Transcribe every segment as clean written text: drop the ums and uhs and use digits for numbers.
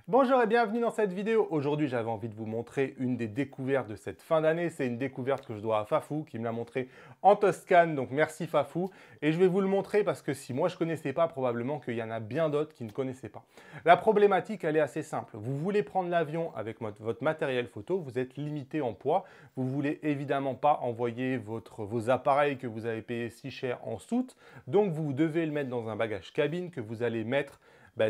Bonjour et bienvenue dans cette vidéo. Aujourd'hui, j'avais envie de vous montrer une des découvertes de cette fin d'année. C'est une découverte que je dois à Fafou qui me l'a montré en Toscane. Donc merci Fafou. Et je vais vous le montrer parce que si moi je ne connaissais pas, probablement qu'il y en a bien d'autres qui ne connaissaient pas. La problématique, elle est assez simple. Vous voulez prendre l'avion avec votre matériel photo, vous êtes limité en poids. Vous voulez évidemment pas envoyer vos appareils que vous avez payés si cher en soute. Donc vous devez le mettre dans un bagage cabine que vous allez mettre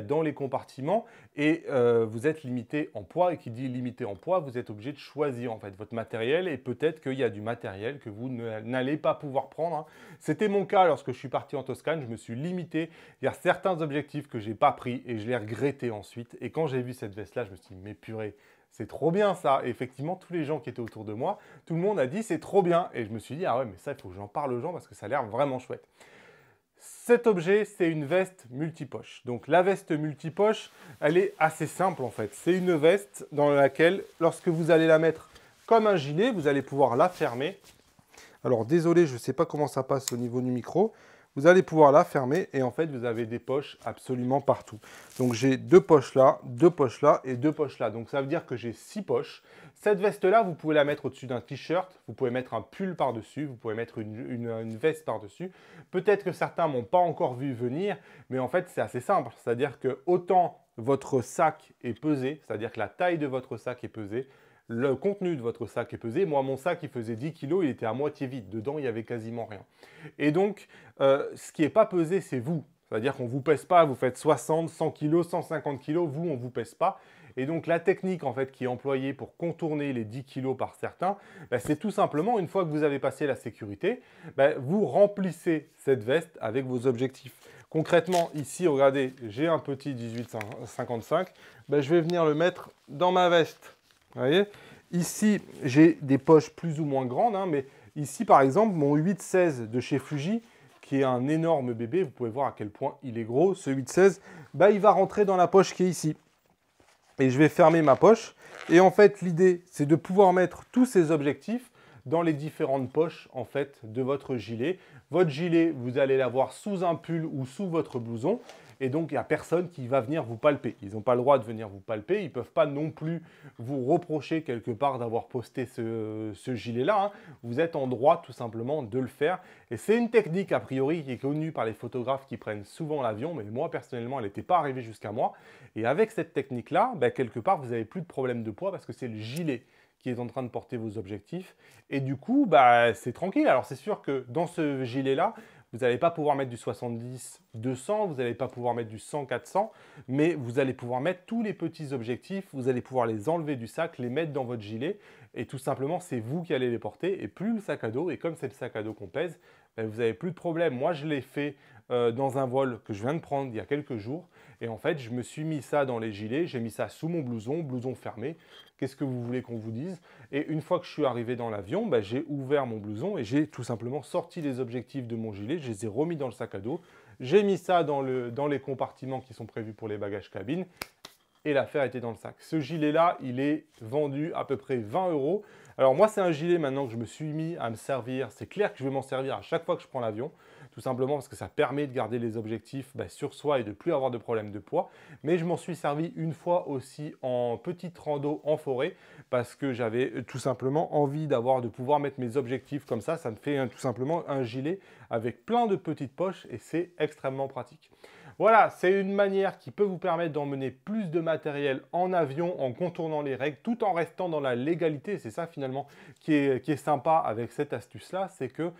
dans les compartiments et vous êtes limité en poids. Et qui dit limité en poids, vous êtes obligé de choisir en fait votre matériel et peut-être qu'il y a du matériel que vous n'allez pas pouvoir prendre, hein. C'était mon cas lorsque je suis parti en Toscane, je me suis limité. Il y a certains objectifs que je n'ai pas pris et je l'ai regretté ensuite. Et quand j'ai vu cette veste-là, je me suis dit, mais purée, c'est trop bien ça. Et effectivement, tous les gens qui étaient autour de moi, tout le monde a dit c'est trop bien. Et je me suis dit, ah ouais, mais ça, il faut que j'en parle aux gens parce que ça a l'air vraiment chouette. Cet objet, c'est une veste multipoche. Donc la veste multipoche, elle est assez simple en fait. C'est une veste dans laquelle, lorsque vous allez la mettre comme un gilet, vous allez pouvoir la fermer. Alors désolé, je ne sais pas comment ça passe au niveau du micro. Vous allez pouvoir la fermer et en fait, vous avez des poches absolument partout. Donc j'ai deux poches là et deux poches là. Donc ça veut dire que j'ai 6 poches. Cette veste-là, vous pouvez la mettre au-dessus d'un t-shirt, vous pouvez mettre un pull par-dessus, vous pouvez mettre une veste par-dessus. Peut-être que certains m'ont pas encore vu venir, mais en fait, c'est assez simple. C'est-à-dire que autant votre sac est pesé, c'est-à-dire que la taille de votre sac est pesée, le contenu de votre sac est pesé. Moi, mon sac, il faisait 10 kg, il était à moitié vide. Dedans, il n'y avait quasiment rien. Et donc, ce qui n'est pas pesé, c'est vous. C'est-à-dire qu'on ne vous pèse pas, vous faites 60, 100 kg, 150 kg, vous, on ne vous pèse pas. Et donc, la technique en fait, qui est employée pour contourner les 10 kg par certains, c'est tout simplement, une fois que vous avez passé la sécurité, vous remplissez cette veste avec vos objectifs. Concrètement, ici, regardez, j'ai un petit 18-55, je vais venir le mettre dans ma veste. Vous voyez? Ici, j'ai des poches plus ou moins grandes, hein, mais ici, par exemple, mon 8-16 de chez Fuji, qui est un énorme bébé, vous pouvez voir à quel point il est gros, ce 8-16, il va rentrer dans la poche qui est ici. Et je vais fermer ma poche. Et en fait, l'idée, c'est de pouvoir mettre tous ces objectifs dans les différentes poches en fait, de votre gilet. Votre gilet, vous allez l'avoir sous un pull ou sous votre blouson. Et donc, il n'y a personne qui va venir vous palper. Ils n'ont pas le droit de venir vous palper. Ils ne peuvent pas non plus vous reprocher quelque part d'avoir posté ce gilet-là, hein. Vous êtes en droit tout simplement de le faire. Et c'est une technique a priori qui est connue par les photographes qui prennent souvent l'avion. Mais moi, personnellement, elle n'était pas arrivée jusqu'à moi. Et avec cette technique-là, quelque part, vous n'avez plus de problème de poids parce que c'est le gilet qui est en train de porter vos objectifs. Et du coup, c'est tranquille. Alors, c'est sûr que dans ce gilet-là, vous n'allez pas pouvoir mettre du 70-200, vous n'allez pas pouvoir mettre du 100-400, mais vous allez pouvoir mettre tous les petits objectifs, vous allez pouvoir les enlever du sac, les mettre dans votre gilet, et tout simplement, c'est vous qui allez les porter, et plus le sac à dos, et comme c'est le sac à dos qu'on pèse, vous n'avez plus de problème. Moi, je l'ai fait dans un vol que je viens de prendre il y a quelques jours, et en fait, je me suis mis ça dans les gilets, j'ai mis ça sous mon blouson, blouson fermé. Qu'est-ce que vous voulez qu'on vous dise? Et une fois que je suis arrivé dans l'avion, j'ai ouvert mon blouson et j'ai tout simplement sorti les objectifs de mon gilet, je les ai remis dans le sac à dos, j'ai mis ça dans les compartiments qui sont prévus pour les bagages cabine et l'affaire était dans le sac. Ce gilet-là, il est vendu à peu près 20 €. Alors moi, c'est un gilet maintenant que je me suis mis à me servir. C'est clair que je vais m'en servir à chaque fois que je prends l'avion, tout simplement parce que ça permet de garder les objectifs sur soi et de ne plus avoir de problème de poids. Mais je m'en suis servi une fois aussi en petite rando en forêt parce que j'avais tout simplement envie de pouvoir mettre mes objectifs comme ça. Ça me fait tout simplement un gilet avec plein de petites poches et c'est extrêmement pratique. Voilà, c'est une manière qui peut vous permettre d'emmener plus de matériel en avion en contournant les règles tout en restant dans la légalité. C'est ça finalement qui est sympa avec cette astuce-là, c'est que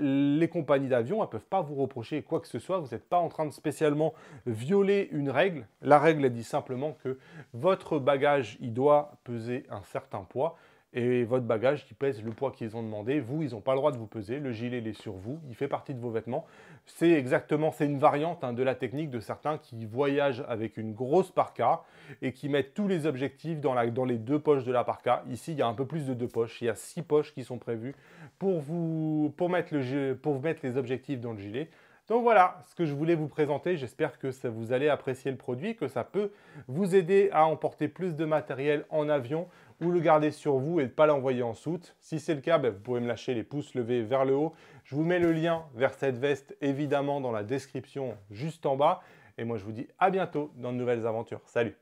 les compagnies d'avion ne peuvent pas vous reprocher quoi que ce soit. Vous n'êtes pas en train de spécialement violer une règle. La règle, elle dit simplement que votre bagage, il doit peser un certain poids. Et votre bagage qui pèse le poids qu'ils ont demandé, vous, ils n'ont pas le droit de vous peser. Le gilet, il est sur vous, il fait partie de vos vêtements. C'est une variante de la technique de certains qui voyagent avec une grosse parka et qui mettent tous les objectifs dans les deux poches de la parka. Ici, il y a un peu plus de deux poches. Il y a 6 poches qui sont prévues pour mettre les objectifs dans le gilet. Donc voilà ce que je voulais vous présenter. J'espère que vous allez apprécier le produit, que ça peut vous aider à emporter plus de matériel en avion ou le garder sur vous et ne pas l'envoyer en soute. Si c'est le cas, vous pouvez me lâcher les pouces levés vers le haut. Je vous mets le lien vers cette veste évidemment dans la description juste en bas. Et moi, je vous dis à bientôt dans de nouvelles aventures. Salut!